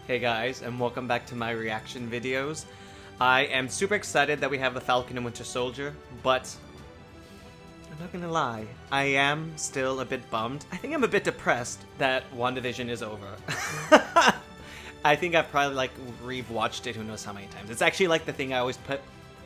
Hey guys, and welcome back to my reaction videos. I am super excited that we have the Falcon and Winter Soldier, but I'm not gonna lie, I am still a bit bummed. I think I'm a bit depressed that WandaVision is over. I think I've probably re-watched it who knows how many times. It's actually like the thing I always put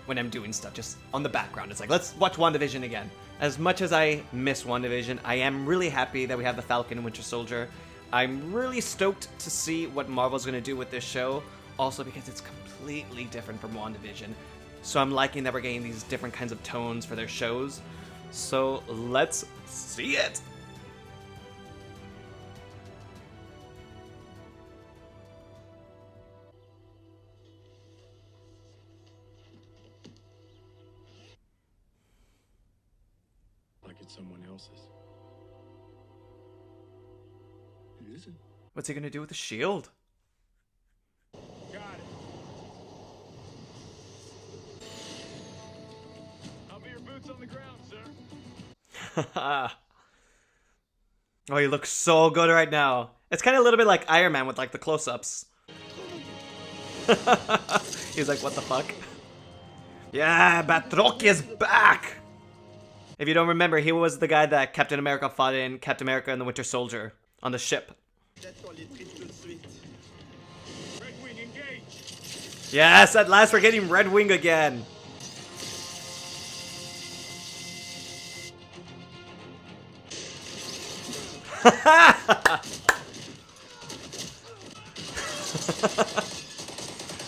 when I'm doing stuff, just on the background. It's like, let's watch WandaVision again. As much as I miss WandaVision, I am really happy that we have the Falcon and Winter Soldier. I'm really stoked to see what Marvel's going to do with this show, also because it's completely different from WandaVision. So I'm liking that we're getting these different kinds of tones for their shows. So let's see it! Like it's someone else's. It isn't. What's he going to do with the shield? Got it. I'll be your boots on the ground, sir. Oh, he looks so good right now. It's kind of a little bit like Iron Man with like the close-ups. He's like, what the fuck? Yeah, Batroc is back! If you don't remember, he was the guy that Captain America fought in Captain America and the Winter Soldier on the ship. Red Wing, engage. Yes, at last we're getting Red Wing again.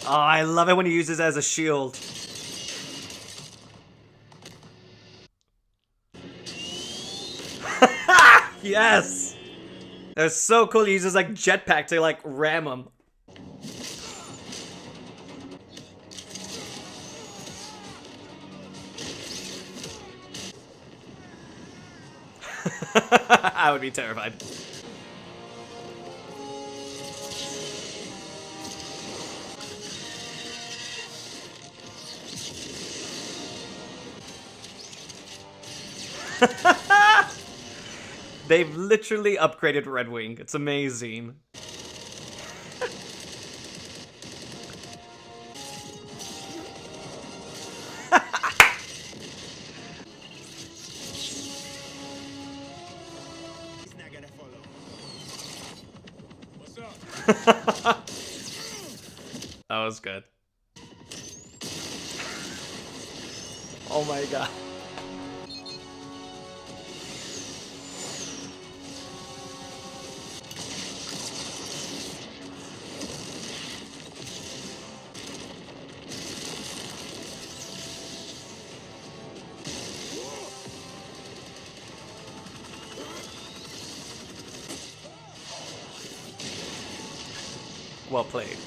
Oh, I love it when he uses it as a shield. Yes! That's so cool. He uses like jetpack to like ram him. I would be terrified. They've literally upgraded Red Wing. It's amazing. He's not gonna follow. What's up? That was good. Oh my god. Well played.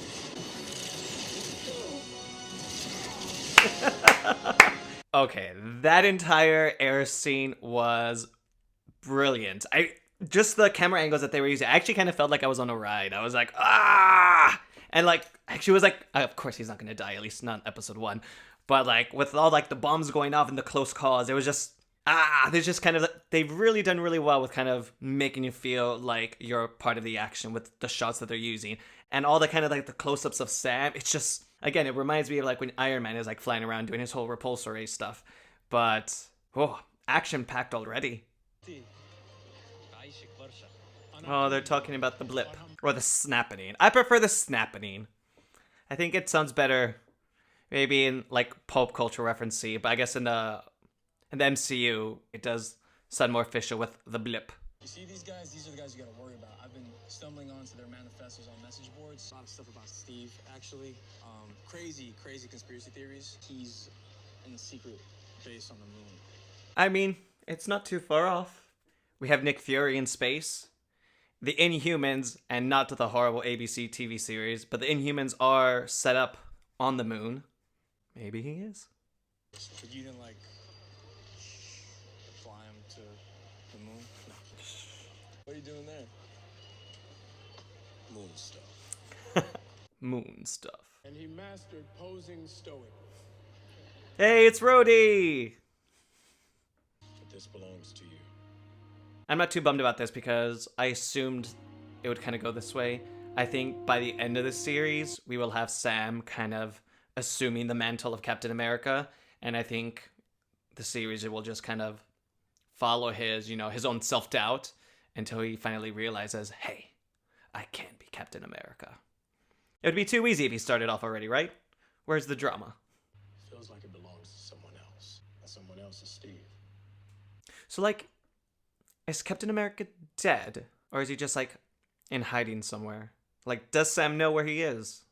Okay, that entire air scene was brilliant. Just the camera angles that they were using, I actually kind of felt like I was on a ride. I was like, ah! And like, actually was like, of course he's not gonna die, at least not in episode 1. But like, with all like the bombs going off and the close calls, it was just, there's just kind of, they've really done really well with kind of making you feel like you're part of the action with the shots that they're using. And all the kind of like the close-ups of Sam, it's just, again, it reminds me of like when Iron Man is like flying around doing his whole repulsor race stuff. But, oh, action-packed already. Oh, they're talking about the blip. Or the snappening. I prefer the snappening. I think it sounds better maybe in like pulp culture referencey, but I guess in the MCU, it does sound more official with the blip. You see these guys? These are the guys you gotta worry about. I've been stumbling onto their manifestos on message boards. A lot of stuff about Steve, actually. Crazy conspiracy theories. He's in the secret base on the moon. I mean, it's not too far off. We have Nick Fury in space. The Inhumans, and not the horrible ABC TV series, but the Inhumans are set up on the moon. Maybe he is. But you didn't like fly him to the moon? No. What are you doing there? Moon stuff. Moon stuff. And he mastered posing stoic. Hey, it's Rhodey! But this belongs to you. I'm not too bummed about this because I assumed it would kind of go this way. I think by the end of the series, we will have Sam kind of assuming the mantle of Captain America, and I think the series will just kind of follow his, his own self-doubt until he finally realizes, hey, I can't be Captain America. It would be too easy if he started off already, right? Where's the drama? Feels like it belongs to someone else. And someone else is Steve. So, like, is Captain America dead? Or is he just, like, in hiding somewhere? Like, does Sam know where he is?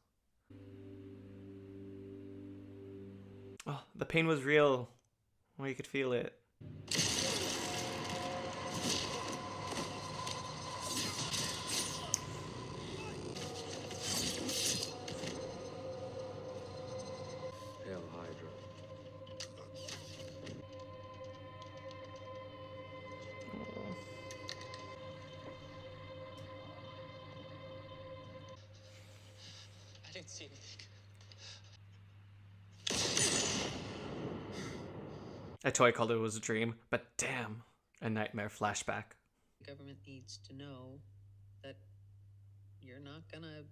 Oh, the pain was real. Oh, you could feel it. Hail Hydra. Oh. I didn't see anything. I totally called it was a dream, but damn, a nightmare flashback. The government needs to know that you're not gonna...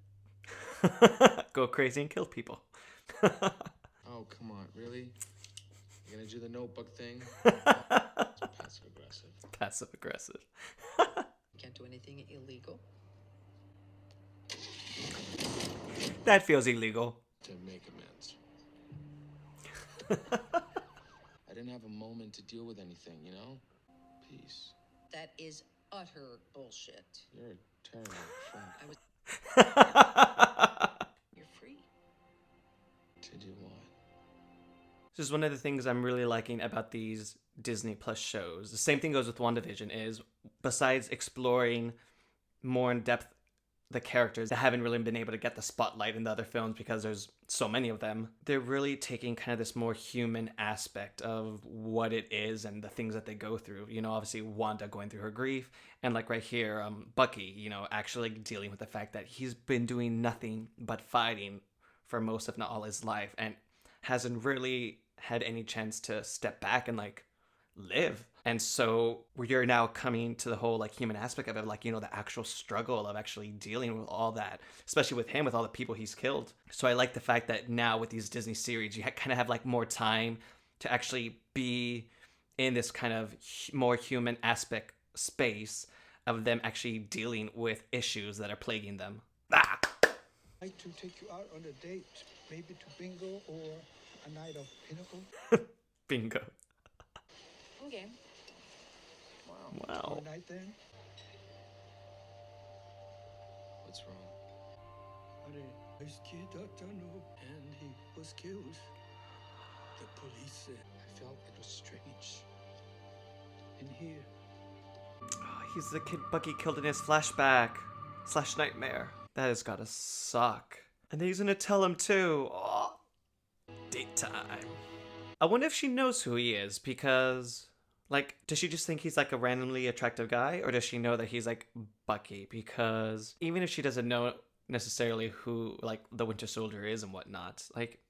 Go crazy and kill people. Oh, come on, really? You gonna do the notebook thing? It's passive aggressive. Passive aggressive. Can't do anything illegal. That feels illegal. To make amends. I didn't have a moment to deal with anything, you know? Peace. That is utter bullshit. You're a terrible friend. I was... You're free. To do what? This is one of the things I'm really liking about these Disney Plus shows. The same thing goes with WandaVision is, besides exploring more in depth the characters that haven't really been able to get the spotlight in the other films because there's so many of them, they're really taking kind of this more human aspect of what it is and the things that they go through. Obviously Wanda going through her grief, and like right here, Bucky, actually dealing with the fact that he's been doing nothing but fighting for most, if not all, his life, and hasn't really had any chance to step back and like live. And so you're now coming to the whole like human aspect of it, like, the actual struggle of actually dealing with all that, especially with him, with all the people he's killed. So I like the fact that now with these Disney series, you kind of have like more time to actually be in this kind of more human aspect space of them actually dealing with issues that are plaguing them. Ah! I'd like to take you out on a date, maybe to bingo or a night of pinnacle. Bingo. Okay. Wow. All night then. What's wrong? Honey, this kid don't know, and he was killed. The police said. I felt it was strange. In here. Oh, he's the kid Bucky killed in his flashback / nightmare. That has gotta suck. And then he's gonna tell him too. Oh, date time. I wonder if she knows who he is, because, like, does she just think he's like a randomly attractive guy, or does she know that he's like Bucky? Because even if she doesn't know necessarily who like the Winter Soldier is and whatnot, like,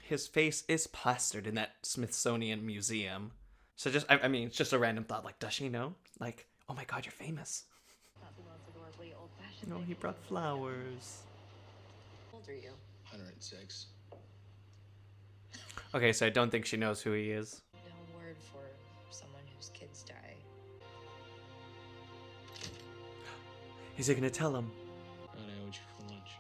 his face is plastered in that Smithsonian museum. So just, I mean, it's just a random thought. Like, does she know? Like, oh my God, you're famous. Not the most adorably old-fashioned No, thing he in brought the world. flowers. How old are you? 106. Okay, so I don't think she knows who he is. No word for someone whose kids die. Is he gonna tell him? And I owed you for lunch.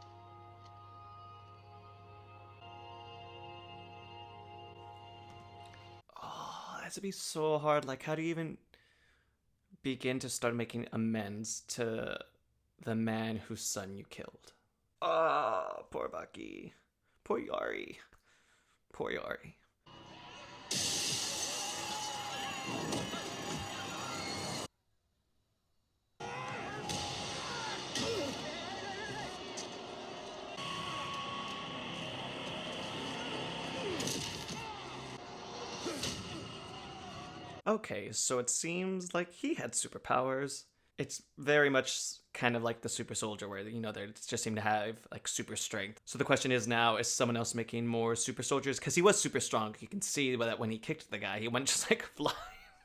Oh, that has to be so hard. Like, how do you even begin to start making amends to the man whose son you killed? Oh, poor Bucky. Poor Yari. Poor Yari. Okay, so it seems like he had superpowers. It's very much kind of like the super soldier where, they just seem to have like super strength. So the question is now, is someone else making more super soldiers? Because he was super strong. You can see that when he kicked the guy, he went just like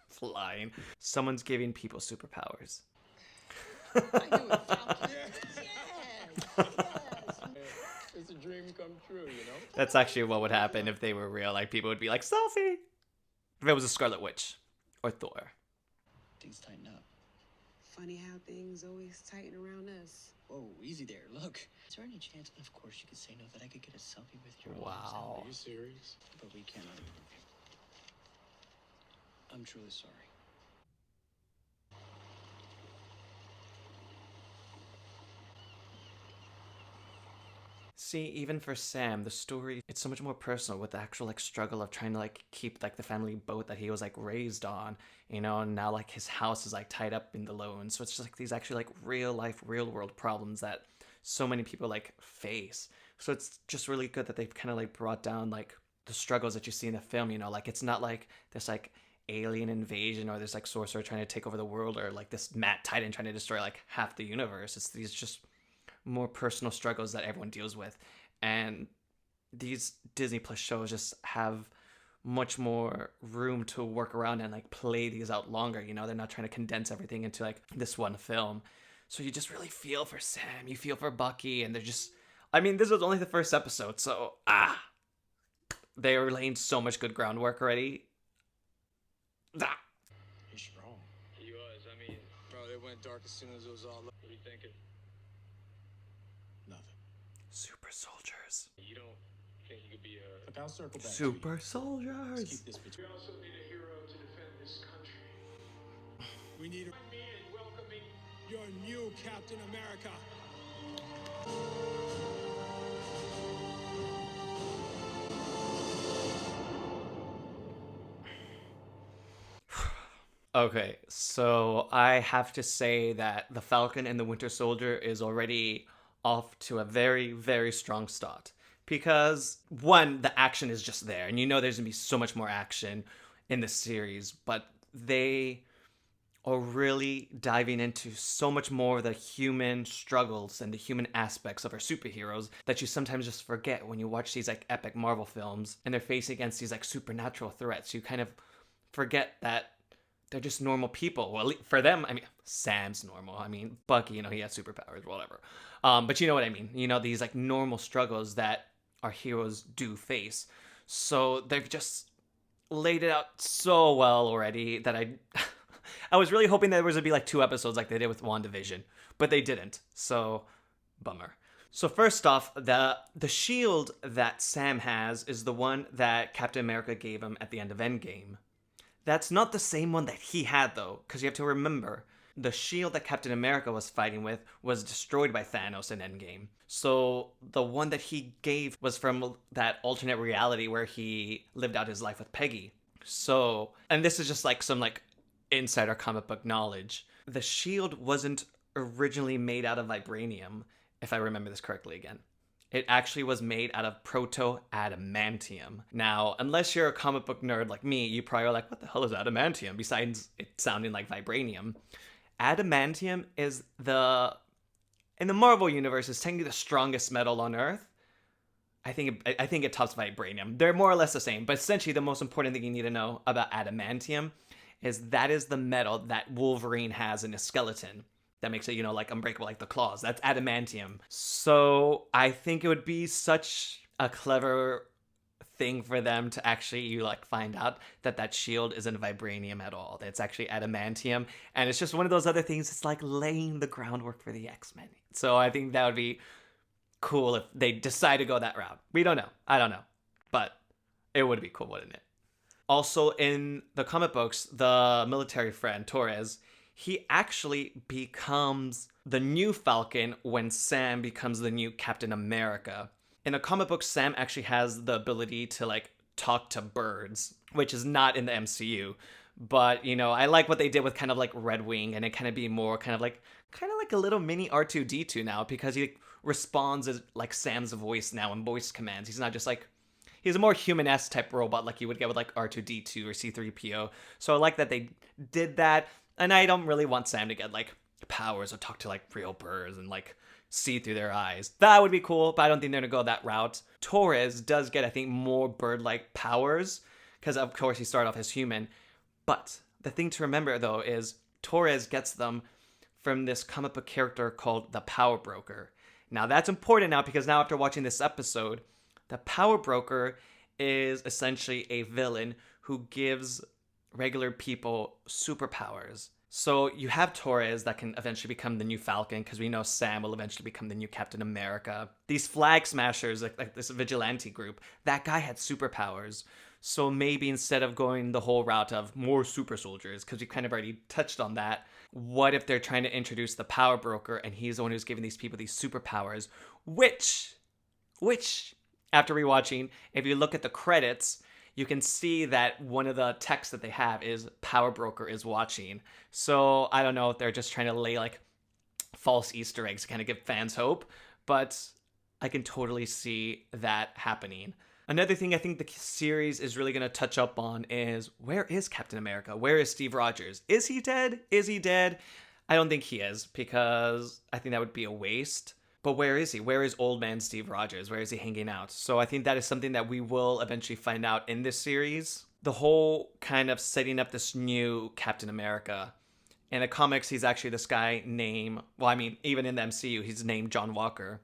flying. Someone's giving people superpowers. I knew it, Falcon. Yes! true, you know? That's actually what would happen if they were real. Like, people would be like, selfie! If it was a Scarlet Witch. Or Thor. Things tighten up. Funny how things always tighten around us. Whoa, easy there. Look. Is there any chance, of course you could say no, that I could get a selfie with your Wow. Are you serious? But we cannot. I'm truly sorry. See, even for Sam, the story, it's so much more personal with the actual, like, struggle of trying to, like, keep, like, the family boat that he was, like, raised on, you know, and now, like, his house is, like, tied up in the loan. So it's just, like, these actually, like, real life, real world problems that so many people, like, face. So it's just really good that they've kind of, like, brought down, like, the struggles that you see in the film, you know, like, it's not like this, like, alien invasion or this, like, sorcerer trying to take over the world or, like, this Matt Titan trying to destroy, like, half the universe. It's these just more personal struggles that everyone deals with, and these Disney Plus shows just have much more room to work around and, like, play these out longer, you know. They're not trying to condense everything into, like, this one film, so you just really feel for Sam, you feel for Bucky, and they're just, I mean, this was only the first episode, so they're laying so much good groundwork already. He's strong. He was. I mean, Bro, it went dark as soon as it was all up. what are you thinking? Nothing. Super soldiers. You don't think you could be a... Look, I'll circle back. Super Let's soldiers. keep this between. We also need a hero to defend this country. We need Me and welcoming your new Captain America. Okay, so I have to say that the Falcon and the Winter Soldier is already off to a very, very strong start. Because, one, the action is just there, and you know there's going to be so much more action in this series, but they are really diving into so much more of the human struggles and the human aspects of our superheroes that you sometimes just forget when you watch these, like, epic Marvel films, and they're facing against these, like, supernatural threats. You kind of forget that they're just normal people. Well, for them, I mean, Sam's normal. I mean, Bucky, you know, he has superpowers, whatever. But you know what I mean. You know, these, like, normal struggles that our heroes do face. So they've just laid it out so well already that I was really hoping there was going to be, like, 2 episodes like they did with WandaVision. But they didn't. So, bummer. So first off, the shield that Sam has is the one that Captain America gave him at the end of Endgame. That's not the same one that he had, though, because you have to remember, the shield that Captain America was fighting with was destroyed by Thanos in Endgame. So the one that he gave was from that alternate reality where he lived out his life with Peggy. So, and this is just like some, like, insider comic book knowledge. The shield wasn't originally made out of vibranium, if I remember this correctly again. It actually was made out of proto-adamantium. Now, unless you're a comic book nerd like me, you probably are like, what the hell is adamantium? Besides it sounding like vibranium. Adamantium is in the Marvel universe, is technically the strongest metal on Earth. I think it tops vibranium. They're more or less the same, but essentially the most important thing you need to know about adamantium is that is the metal that Wolverine has in his skeleton. That makes it, you know, like, unbreakable, like the claws. That's adamantium. So I think it would be such a clever thing for them to actually, like, find out that shield isn't vibranium at all. That it's actually adamantium. And it's just one of those other things. It's like laying the groundwork for the X-Men. So I think that would be cool if they decide to go that route. We don't know. I don't know. But it would be cool, wouldn't it? Also, in the comic books, the military friend, Torres, he actually becomes the new Falcon when Sam becomes the new Captain America. In the comic book, Sam actually has the ability to, like, talk to birds, which is not in the MCU. But, you know, I like what they did with kind of like Red Wing, and it kind of be more kind of like a little mini R2-D2 now, because he responds as, like, Sam's voice now in voice commands. He's not just like, he's a more human-esque type robot like you would get with, like, R2-D2 or C-3PO. So I like that they did that. And I don't really want Sam to get, like, powers or talk to, like, real birds and, like, see through their eyes. That would be cool, but I don't think they're going to go that route. Torres does get, I think, more bird-like powers, because, of course, he started off as human. But the thing to remember, though, is Torres gets them from this comic book character called the Power Broker. Now, that's important now, because now after watching this episode, The Power Broker is essentially a villain who gives regular people superpowers. So you have Torres that can eventually become the new Falcon, because we know Sam will eventually become the new Captain America. These Flag Smashers, like this vigilante group, that guy had superpowers. So maybe instead of going the whole route of more super soldiers, because we kind of already touched on that, what if they're trying to introduce the Power Broker and he's the one who's giving these people these superpowers, which, after rewatching, if you look at the credits, you can see that one of the texts that they have is Power Broker is watching. So I don't know if they're just trying to lay like false Easter eggs to kind of give fans hope, but I can totally see that happening. Another thing I think the series is really going to touch up on is, where is Captain America? Where is Steve Rogers? Is he dead? Is he dead? I don't think he is, because I think that would be a waste. But where is he? Where is old man Steve Rogers? Where is he hanging out? So I think that is something that we will eventually find out in this series. The whole kind of setting up this new Captain America. In the comics, he's actually this guy named, well, I mean, even in the MCU, he's named John Walker.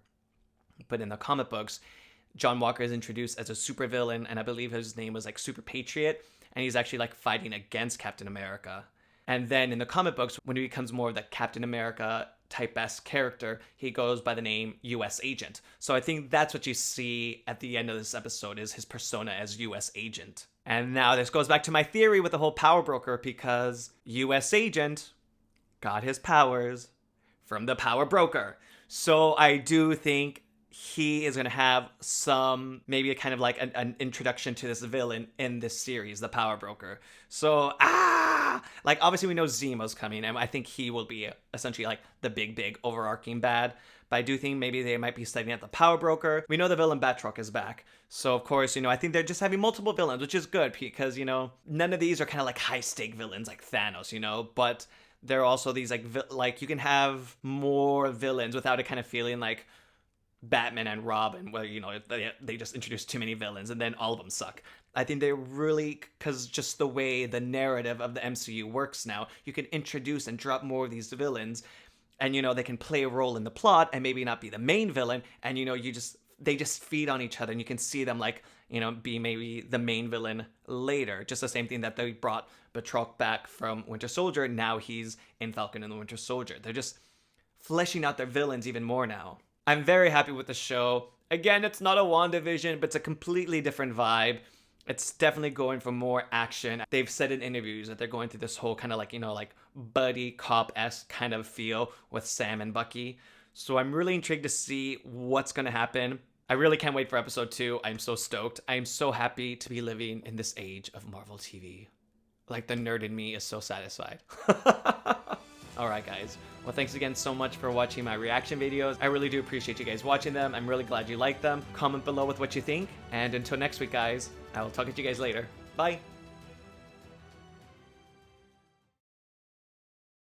But in the comic books, John Walker is introduced as a supervillain, and I believe his name was like Super Patriot, and he's actually like fighting against Captain America. And then in the comic books, when he becomes more of the Captain America type-esque character, he goes by the name US Agent. So I think that's what you see at the end of this episode, is his persona as US Agent. And now this goes back to my theory with the whole Power Broker, because US Agent got his powers from the Power Broker. So I do think he is going to have some, maybe a kind of like an introduction to this villain in this series, the Power Broker. So, like obviously we know Zemo's coming, and I think he will be essentially like the big overarching bad. But I do think maybe they might be setting up the Power Broker. We know the villain Batroc is back. So of course, I think they're just having multiple villains, which is good, because, none of these are kind of like high stake villains like Thanos, but there are also these like you can have more villains without it kind of feeling like Batman and Robin, where, they just introduced too many villains and then all of them suck. I think they really, because just the way the narrative of the MCU works now, you can introduce and drop more of these villains, and, they can play a role in the plot and maybe not be the main villain, and, they just feed on each other, and you can see them like, be maybe the main villain later. Just the same thing that they brought Batroc back from Winter Soldier, now he's in Falcon and the Winter Soldier. They're just fleshing out their villains even more now. I'm very happy with the show. Again, it's not a WandaVision, but it's a completely different vibe. It's definitely going for more action. They've said in interviews that they're going through this whole kind of like, like buddy cop-esque kind of feel with Sam and Bucky. So I'm really intrigued to see what's going to happen. I really can't wait for episode 2. I'm so stoked. I'm so happy to be living in this age of Marvel TV. Like, the nerd in me is so satisfied. Alright guys, well thanks again so much for watching my reaction videos. I really do appreciate you guys watching them. I'm really glad you like them. Comment below with what you think. And until next week guys, I will talk to you guys later. Bye!